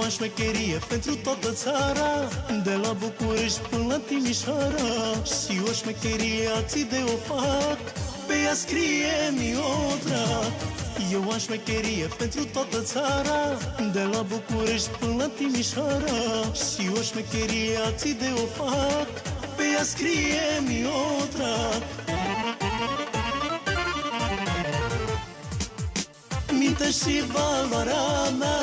am șmecherie pentru toată țara, de la București până la Timișoara. Și o șmecherie alții de o fac, pe ea scrie Miotra. Eu am șmecherie pentru toată țara, de la București până la Timișoara. Și o șmecherie alții de o fac, pe ea scrie Miotra. Mintea și valoarea mea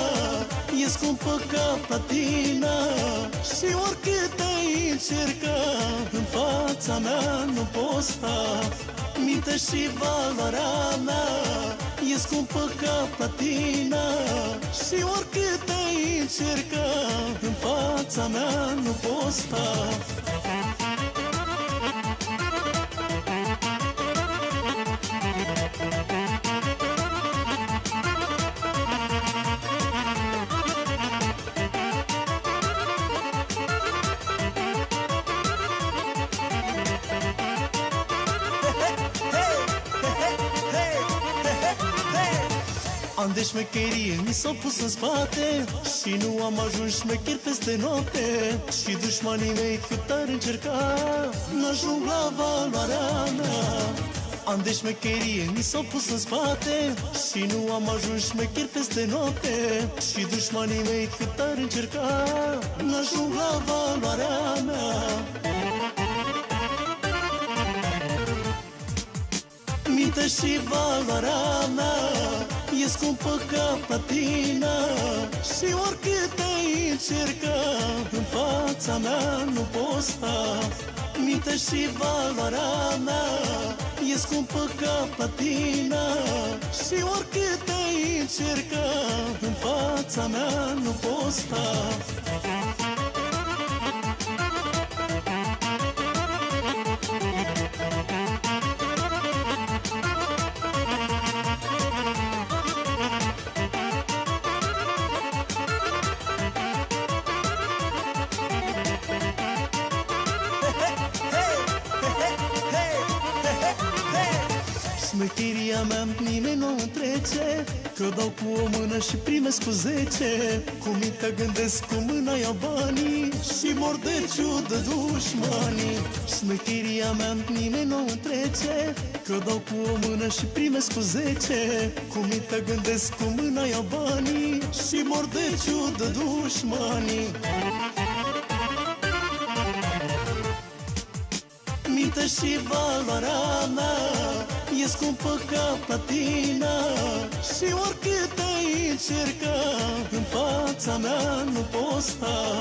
e scumpă ca platina, și oricât ai încerca, în fața mea nu poți sta. Mintea și valoarea mea e scumpă ca platina, și oricât ai încerca, în fața mea nu poți sta. Am de șmecherie, mi s-au pus în spate, și nu am ajuns șmecher peste noapte. Și dușmanii mei cât ar încerca, n-ajung la valoarea mea. Am de șmecherie, mi s-au pus în spate, și nu am ajuns șmecher peste noapte. Și dușmanii mei cât ar încerca, n-ajung la valoarea mea. Mintea și valoarea mea e scumpă ca platina, și oricât ai încerca, în fața mea nu poți sta. Mintea și valoarea mea e scumpă ca platina, și oricât ai încerca, în fața mea nu poți sta. Șmecheria mea nimeni nu întrece, că dau cu o mână și primesc cu 10. Cu mintea gândesc, cu mâna ia banii, și mor de ciudă dușmanii. Șmecheria mea nimeni nu întrece, că dau cu o mână și primesc cu 10. Cu mintea gândesc, cu mâna ia banii, și mor de ciudă dușmanii. Mintea și valoarea mea e scumpă ca platina, și oricât ai încerca, în fața mea nu poți sta.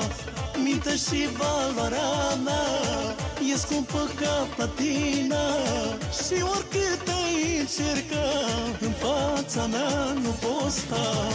Mintea și valoarea mea e scumpă ca platina, și oricât ai încerca, în fața mea nu poți sta.